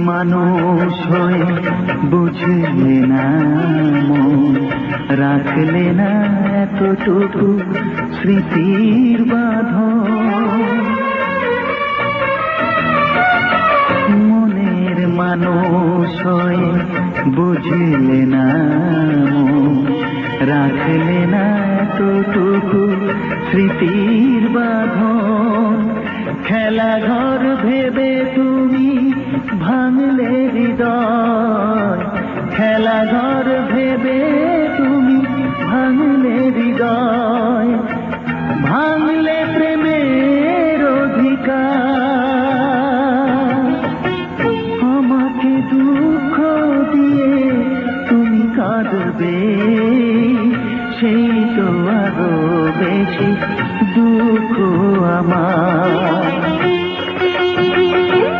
মানুষ হয়ে বুঝলে না মন, রাখলে না এতটুকু স্মৃতির বাঁধন। মনের মানুষ হয়ে বুঝলে না মন, রাখলে না এতটুকু স্মৃতির বাঁধন। খেলা ঘর ভেবে তুমি ভাঙলে হৃদয়, খেলা ঘর ভেবে